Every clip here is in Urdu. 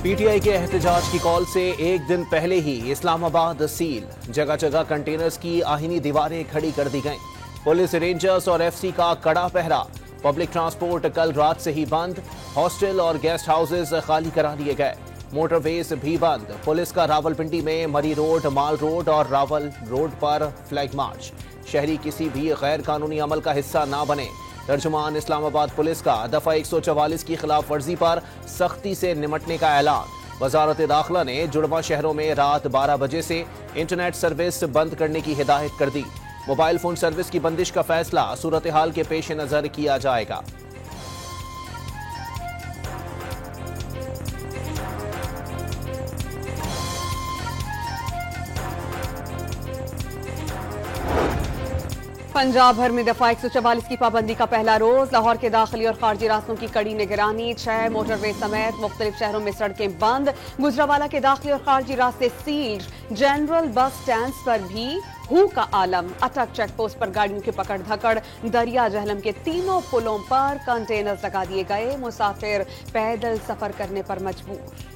پی ٹی آئی کے احتجاج کی کال سے ایک دن پہلے ہی اسلام آباد سیل، جگہ جگہ کنٹینرز کی آہنی دیواریں کھڑی کر دی گئیں۔ پولیس رینجرز اور ایف سی کا کڑا پہرا۔ پبلک ٹرانسپورٹ کل رات سے ہی بند، ہاسٹل اور گیسٹ ہاؤسز خالی کرا دیے گئے، موٹر ویز بھی بند۔ پولیس کا راولپنڈی میں مری روڈ، مال روڈ اور راول روڈ پر فلیگ مارچ۔ شہری کسی بھی غیر قانونی عمل کا حصہ نہ بنے۔ ترجمان اسلام آباد پولیس کا دفعہ 144 کی خلاف ورزی پر سختی سے نمٹنے کا اعلان۔ وزارت داخلہ نے جڑواں شہروں میں رات 12 بجے سے انٹرنیٹ سروس بند کرنے کی ہدایت کر دی۔ موبائل فون سروس کی بندش کا فیصلہ صورتحال کے پیش نظر کیا جائے گا۔ پنجاب بھر میں دفعہ 144 کی پابندی کا پہلا روز۔ لاہور کے داخلی اور خارجی راستوں کی کڑی نگرانی، 6 موٹر وے سمیت مختلف شہروں میں سڑکیں بند۔ گجرانوالہ کے داخلی اور خارجی راستے سیلڈ۔ جنرل بس سٹینڈز پر بھی ہو کا عالم۔ اٹک چیک پوسٹ پر گاڑیوں کی پکڑ دھکڑ۔ دریا جہلم کے تینوں پلوں پر کنٹینرز لگا دیے گئے، مسافر پیدل سفر کرنے پر مجبور۔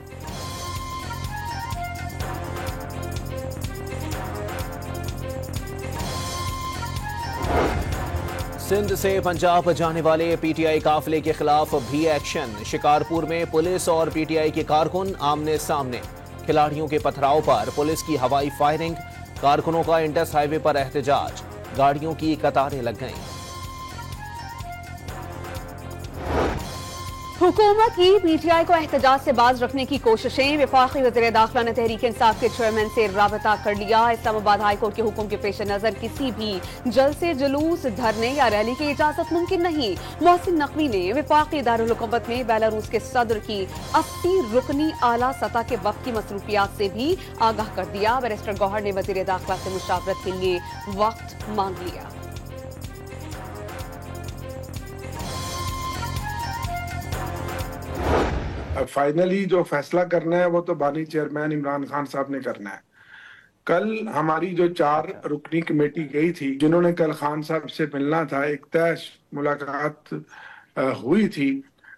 سندھ سے پنجاب جانے والے پی ٹی آئی قافلے کے خلاف بھی ایکشن۔ شکارپور میں پولیس اور پی ٹی آئی کے کارکن آمنے سامنے۔ کھلاڑیوں کے پتھراؤ پر پولیس کی ہوائی فائرنگ، کارکنوں کا انڈس ہائی وے پر احتجاج، گاڑیوں کی قطاریں لگ گئیں۔ حکومت کی پی ٹی آئی کو احتجاج سے باز رکھنے کی کوششیں۔ وفاقی وزیر داخلہ نے تحریک انصاف کے چیئرمین سے رابطہ کر لیا۔ اسلام آباد ہائی کورٹ کے حکم کے پیش نظر کسی بھی جلسے، جلوس، دھرنے یا ریلی کی اجازت ممکن نہیں۔ محسن نقوی نے وفاقی دارالحکومت میں بیلاروس کے صدر کی 80 رکنی اعلیٰ سطح کے وفد کی مصروفیات سے بھی آگاہ کر دیا۔ بیرسٹر گوہر نے وزیر داخلہ سے مشاورت کے لیے وقت مانگ لیا۔ فائنلی جو فیصلہ کرنا ہے وہ تو بانی چیئرمین عمران خان صاحب نے کرنا ہے۔ کل ہماری جو 4 رکنی کمیٹی گئی تھی، جنہوں نے کل خان صاحب سے ملنا تھا، ایک طے ملاقات ہوئی تھی۔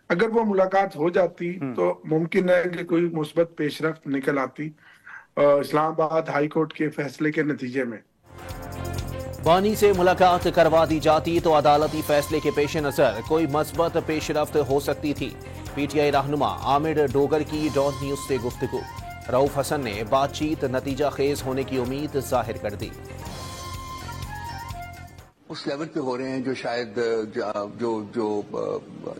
اگر وہ ملاقات ہو جاتی تو ممکن ہے کہ کوئی مثبت پیش رفت نکل آتی اسلام آباد ہائی کورٹ کے فیصلے کے نتیجے میں۔ بانی سے ملاقات کروا دی جاتی تو عدالتی فیصلے کے پیش نظر کوئی مثبت پیش رفت ہو سکتی تھی۔ پی ٹی آئی رہنما عامر ڈوگر کی ڈان نیوز سے گفتگو۔ رؤف حسن نے بات چیت نتیجہ خیز ہونے کی امید ظاہر کر دی۔ اس لیول پہ ہو رہے ہیں جو شاید جو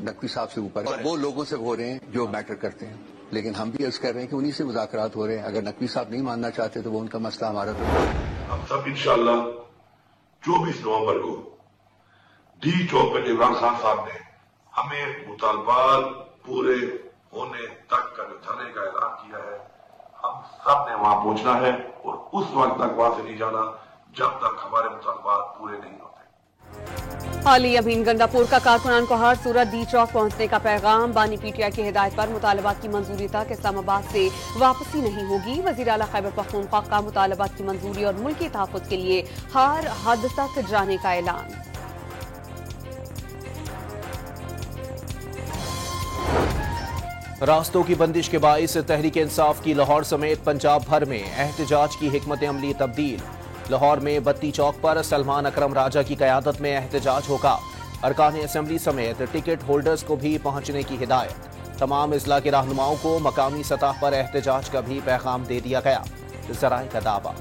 نقوی صاحب سے اوپر ہے، وہ لوگوں سے ہو رہے ہیں جو میٹر کرتے ہیں، لیکن ہم بھی عرض کر رہے ہیں کہ انہی سے مذاکرات ہو رہے ہیں۔ اگر نقوی صاحب نہیں ماننا چاہتے تو وہ ان کا مسئلہ ہمارا تو ہم سب انشاءاللہ 24 نومبر کو ڈی چوک پہ عمران خان صاحب نے ہمیں مطالبات پورے ہونے تک کا جو دھرنے کا اعلان کیا ہے، ہم سب نے وہاں پہنچنا ہے اور اس وقت تک وہاں سے نہیں جانا جب تک ہمارے مطالبات پورے نہیں ہوتے۔ حالی ابھین گنڈاپور کا کارکنان کو ہر صورت ڈی چوک پہنچنے کا پیغام۔ بانی پی ٹی آئی کی ہدایت پر مطالبات کی منظوری تک اسلام آباد سے واپسی نہیں ہوگی۔ وزیر اعلیٰ خیبر پختونخوا کا مطالبات کی منظوری اور ملکی تحفظ کے لیے ہر حد تک جانے کا اعلان۔ راستوں کی بندش کے باعث تحریک انصاف کی لاہور سمیت پنجاب بھر میں احتجاج کی حکمت عملی تبدیل۔ لاہور میں بتی چوک پر سلمان اکرم راجہ کی قیادت میں احتجاج ہوگا۔ ارکان اسمبلی سمیت ٹکٹ ہولڈرز کو بھی پہنچنے کی ہدایت۔ تمام اضلاع کے رہنماؤں کو مقامی سطح پر احتجاج کا بھی پیغام دے دیا گیا۔ ذرائع کا دعویٰ۔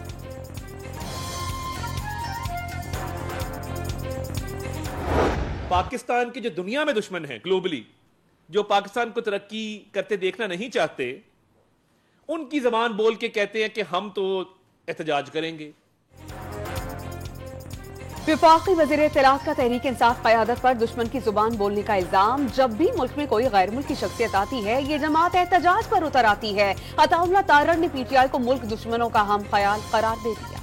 پاکستان کے جو دنیا میں دشمن ہیں گلوبلی، جو پاکستان کو ترقی کرتے دیکھنا نہیں چاہتے، ان کی زبان بول کے کہتے ہیں کہ ہم تو احتجاج کریں گے۔ وفاقی وزیر اطلاعات کا تحریک انصاف قیادت پر دشمن کی زبان بولنے کا الزام۔ جب بھی ملک میں کوئی غیر ملکی شخصیت آتی ہے، یہ جماعت احتجاج پر اتر آتی ہے۔ عطا اللہ تارڑ نے پی ٹی آئی کو ملک دشمنوں کا ہم خیال قرار دے دیا۔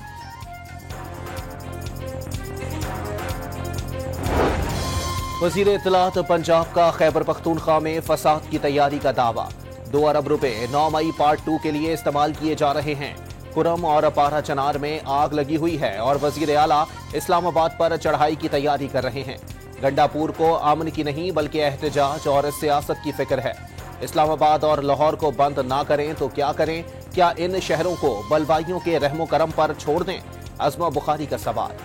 وزیر اطلاعات پنجاب کا خیبر پختونخوا میں فساد کی تیاری کا دعویٰ۔ 2 ارب روپے 9 مئی پارٹ 2 کے لیے استعمال کیے جا رہے ہیں۔ کرم اور پارا چنار میں آگ لگی ہوئی ہے اور وزیر اعلیٰ اسلام آباد پر چڑھائی کی تیاری کر رہے ہیں۔ گنڈاپور کو امن کی نہیں بلکہ احتجاج اور سیاست کی فکر ہے۔ اسلام آباد اور لاہور کو بند نہ کریں تو کیا کریں؟ کیا ان شہروں کو بلوائیوں کے رحم و کرم پر چھوڑ دیں؟ عظمہ بخاری کا سوال۔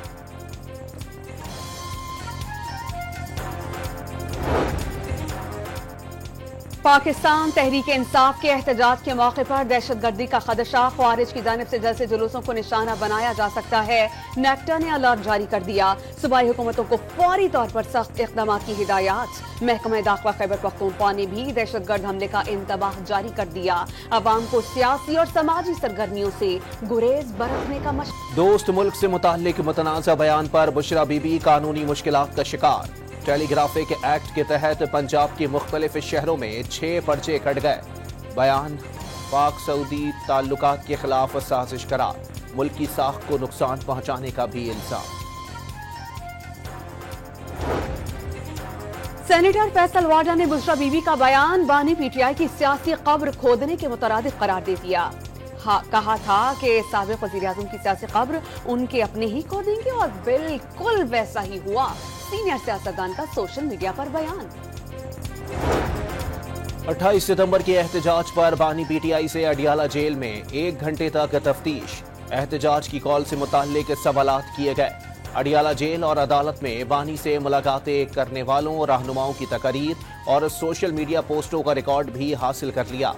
پاکستان تحریک انصاف کے احتجاج کے موقع پر دہشت گردی کا خدشہ، خوارج کی جانب سے جلسے جلوسوں کو نشانہ بنایا جا سکتا ہے۔ نیکٹا نے الرٹ جاری کر دیا، صوبائی حکومتوں کو فوری طور پر سخت اقدامات کی ہدایات۔ محکمہ داخلہ خیبر پختونخوا نے بھی دہشت گرد حملے کا انتباہ جاری کر دیا، عوام کو سیاسی اور سماجی سرگرمیوں سے گریز برتنے کا مشورہ۔ دوست ملک سے متعلق متنازع بیان پر بشرا بی بی قانونی مشکلات کا شکار۔ ٹیلی گرافک ایکٹ کے تحت پنجاب کے مختلف شہروں میں 6 پرچے کٹ گئے۔ بیان پاک سعودی تعلقات کے خلاف سازش قرار، ملکی ساکھ کو نقصان پہنچانے کا بھی الزام۔ سینیٹر فیصل واڈا نے بشرا بی بی کا بیان بانی پی ٹی آئی کی سیاسی قبر کھودنے کے مترادف قرار دے دیا۔ کہا تھا کہ سابق وزیراعظم کی سیاسی قبر ان کے اپنے ہی کھودیں گے، اور بالکل ویسا ہی ہوا۔ سینئر سیاستدان کا سوشل میڈیا پر بیان۔ 28 ستمبر کے احتجاج پر بانی پی ٹی آئی سے اڈیالہ جیل میں 1 گھنٹے تک تفتیش، احتجاج کی کال سے متعلق سوالات کیے گئے۔ اڈیالہ جیل اور عدالت میں بانی سے ملاقاتیں کرنے والوں اور رہنماؤں کی تقاریر اور سوشل میڈیا پوسٹوں کا ریکارڈ بھی حاصل کر لیا۔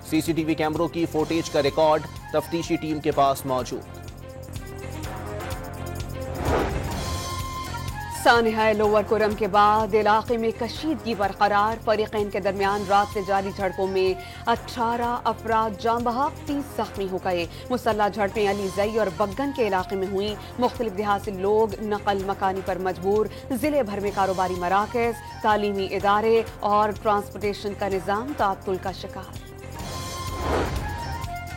سی سی ٹی وی کیمروں کی فوٹیج کا ریکارڈ تفتیشی ٹیم کے پاس موجود۔ سانحہ لوور کرم کے بعد علاقے میں کشیدگی برقرار، فریقین کے درمیان رات سے جاری جھڑپوں میں 18 افراد جاں بحق، 30 زخمی ہو گئے۔ مسلح جھڑپیں علی زئی اور بگن کے علاقے میں ہوئیں، مختلف دیہات سے لوگ نقل مکانی پر مجبور، ضلع بھر میں کاروباری مراکز، تعلیمی ادارے اور ٹرانسپورٹیشن کا نظام تعطل کا شکار۔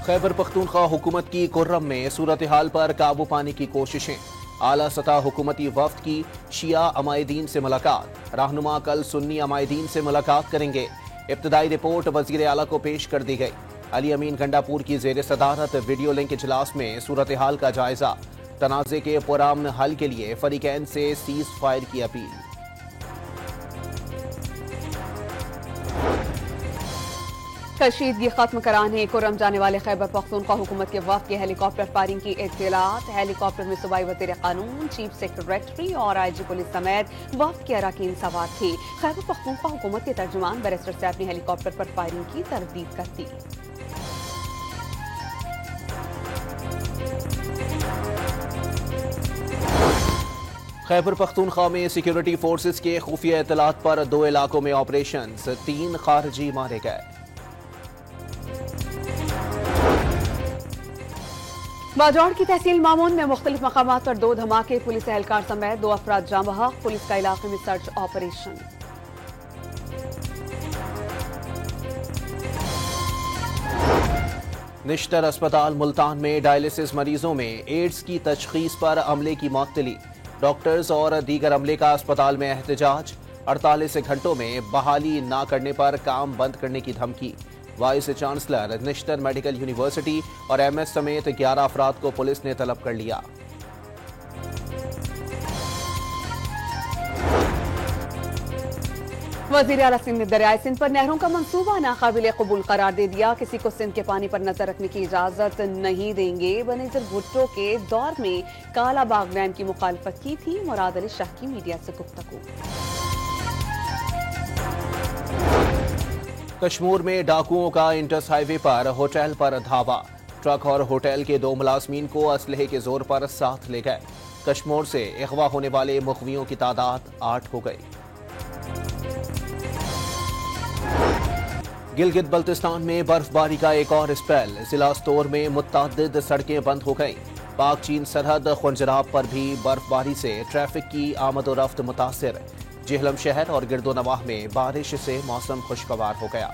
خیبر پختونخوا حکومت کی کرم میں صورتحال پر قابو پانے کی کوششیں، اعلیٰ سطح حکومتی وفد کی شیعہ عمائدین سے ملاقات، رہنما کل سنی عمائدین سے ملاقات کریں گے۔ ابتدائی رپورٹ وزیر اعلیٰ کو پیش کر دی گئی۔ علی امین گنڈاپور کی زیر صدارت ویڈیو لنک اجلاس میں صورتحال کا جائزہ، تنازع کے پرامن حل کے لیے فریقین سے سیز فائر کی اپیل۔ کشیدگی ختم کرانے کرم جانے والے خیبر پختونخوا حکومت کے وفد کی ہیلی کاپٹر فائرنگ کی اطلاعات۔ ہیلی کاپٹر میں صوبائی وزیر قانون، چیف سیکریٹری اور آئی جی پولیس سمیت وفد کے اراکین سوار تھے۔ خیبر پختونخوا حکومت کے ترجمان بیرسٹر صاحب نے ہیلی کاپٹر پر فائرنگ کی تردید کر دی۔ خیبر پختونخوا میں سیکیورٹی فورسز کے خفیہ اطلاعات پر 2 علاقوں میں آپریشنز، 3 خارجی مارے گئے۔ باجوڑ کی تحصیل مامون میں مختلف مقامات پر 2 دھماکے، پولیس اہلکار سمیت 2 افراد جاں بحق، پولیس کا علاقے میں سرچ آپریشن۔ نشتر اسپتال ملتان میں ڈائلیسس مریضوں میں ایڈز کی تشخیص پر عملے کی معطلی، ڈاکٹرز اور دیگر عملے کا اسپتال میں احتجاج، 48 گھنٹوں میں بحالی نہ کرنے پر کام بند کرنے کی دھمکی۔ وائس چانسلر نشتر میڈیکل یونیورسٹی اور ایم ایس سمیت 11 افراد کو پولیس نے طلب کر لیا۔ وزیر اعلیٰ سندھ نے دریائے سندھ پر نہروں کا منصوبہ ناقابل قبول قرار دے دیا، کسی کو سندھ کے پانی پر نظر رکھنے کی اجازت نہیں دیں گے۔ بنظیر بھٹو کے دور میں کالا باغ ڈیم کی مخالفت کی تھی، مراد علی شاہ کی میڈیا سے گفتگو۔ کشمور میں ڈاکوؤں کا انٹس ہائی وے پر ہوٹل پر دھاوا، ٹرک اور ہوٹل کے 2 ملازمین کو اسلحے کے زور پر ساتھ لے گئے۔ کشمور سے اغوا ہونے والے مغویوں کی تعداد 8 ہو گئی۔ گلگت بلتستان میں برف باری کا ایک اور اسپیل، ضلع استور میں متعدد سڑکیں بند ہو گئیں۔ پاک چین سرحد خنجراب پر بھی برف باری سے ٹریفک کی آمد و رفت متاثر، جہلم شہر اور گرد و نواح میں بارش سے موسم خوشگوار ہو گیا۔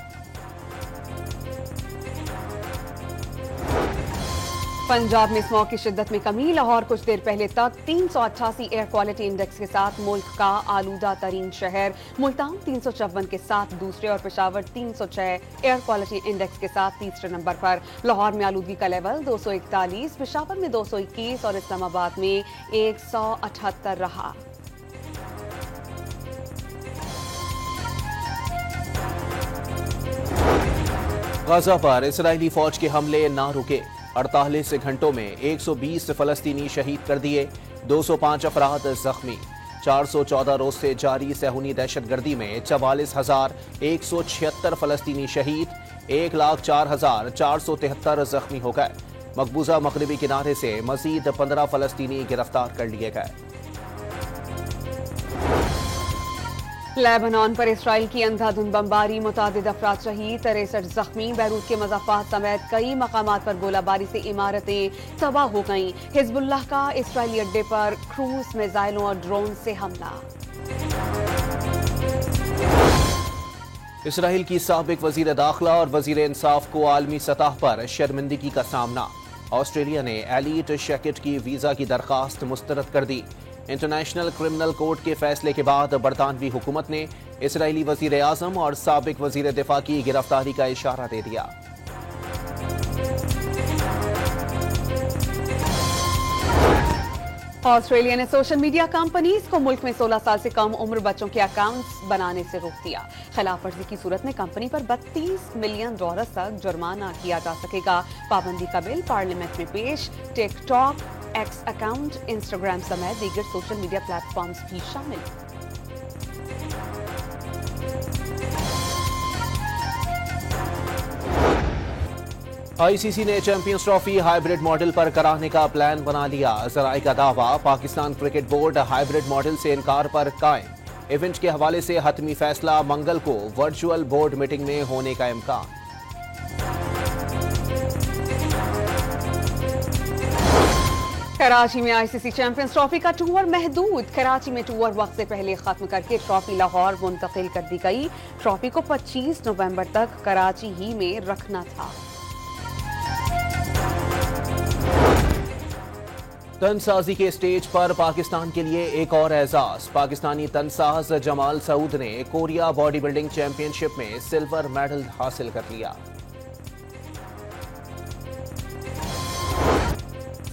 پنجاب میں اسموگ کی شدت میں کمی، لاہور کچھ دیر پہلے تک 388 ایئر کوالٹی انڈیکس کے ساتھ ملک کا آلودہ ترین شہر، ملتان 354 کے ساتھ دوسرے اور پشاور 306 ایئر کوالٹی انڈیکس کے ساتھ تیسرے نمبر پر۔ لاہور میں آلودگی کا لیول 241، پشاور میں 221 اور اسلام آباد میں 178 رہا۔ غزہ پر اسرائیلی فوج کے حملے نہ رکے، 48 گھنٹوں میں 120 فلسطینی شہید کر دیے، 205 افراد زخمی۔ 414 روز سے جاری صہیونی دہشت گردی میں 44,176 فلسطینی شہید، 1,04,473 زخمی ہو گئے۔ مقبوضہ مغربی کنارے سے مزید 15 فلسطینی گرفتار کر لیے گئے۔ لیبنان پر اسرائیل کی اندھا دھند بمباری، متعدد افراد شہید، 63 زخمی۔ بیروت کے مضافات سمیت کئی مقامات پر گولہ باری سے عمارتیں تباہ ہو گئیں۔ حزب اللہ کا اسرائیلی اڈے پر کروز میزائلوں اور ڈرون سے حملہ۔ اسرائیل کی سابق وزیر داخلہ اور وزیر انصاف کو عالمی سطح پر شرمندگی کا سامنا۔ آسٹریلیا نے ایلیٹ شیکٹ کی ویزا کی درخواست مسترد کر دی۔ انٹرنیشنل کرمنل کورٹ کے فیصلے کے بعد برطانوی حکومت نے اسرائیلی وزیر اعظم اور سابق وزیر دفاع کی گرفتاری کا اشارہ دے دیا۔ آسٹریلیا نے سوشل میڈیا کمپنیز کو ملک میں 16 سال سے کم عمر بچوں کے اکاؤنٹس بنانے سے روک دیا۔ خلاف ورزی کی صورت میں کمپنی پر $32 ملین تک جرمانہ کیا جا سکے گا۔ پابندی کا بل پارلیمنٹ میں پیش۔ ٹک ٹاک، ایکس اکاؤنٹ، انسٹاگرام سمیت دیگر سوشل میڈیا پلیٹ فارمز بھی شامل۔ آئی سی سی نے چیمپئنز ٹرافی ہائیبرڈ ماڈل پر کرانے کا پلان بنا لیا۔ ذرائع کا دعویٰ، Pakistan cricket board hybrid model سے انکار پر قائم۔ ایونٹ کے حوالے سے حتمی فیصلہ منگل کو ورچوئل بورڈ میٹنگ میں ہونے کا امکان۔ کراچی میں آئی سی سی چیمپئنز ٹرافی کا ٹور محدود۔ کراچی میں ٹور وقت سے پہلے ختم کر کے ٹرافی لاہور منتقل کر دی گئی۔ ٹرافی کو 25 نومبر تک کراچی ہی میں رکھنا تھا۔ تن سازی کے اسٹیج پر پاکستان کے لیے ایک اور اعزاز۔ پاکستانی تن ساز جمال سعود نے کوریا باڈی بلڈنگ چیمپئن شپ میں سلور میڈل حاصل کر لیا۔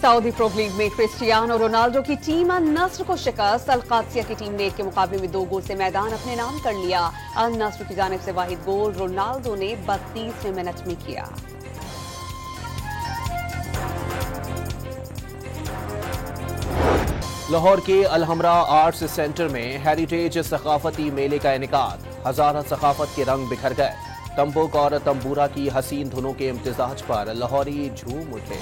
سعودی پرو لیگ میں کرسٹیانو رونالڈو کی ٹیم النصر کو شکست۔ القادسیہ کی ٹیم نے 1 کے مقابلے میں 2 گول سے میدان اپنے نام کر لیا۔ النصر کی جانب سے واحد گول رونالڈو نے 32ویں منٹ میں کیا۔ لاہور کے الحمرا آرٹس سینٹر میں ہیریٹیج ثقافتی میلے کا انعقاد۔ ہزارہ ثقافت کے رنگ بکھر گئے۔ تمبوک اور تمبورا کی حسین دھنوں کے امتزاج پر لاہوری جھوم اٹھے۔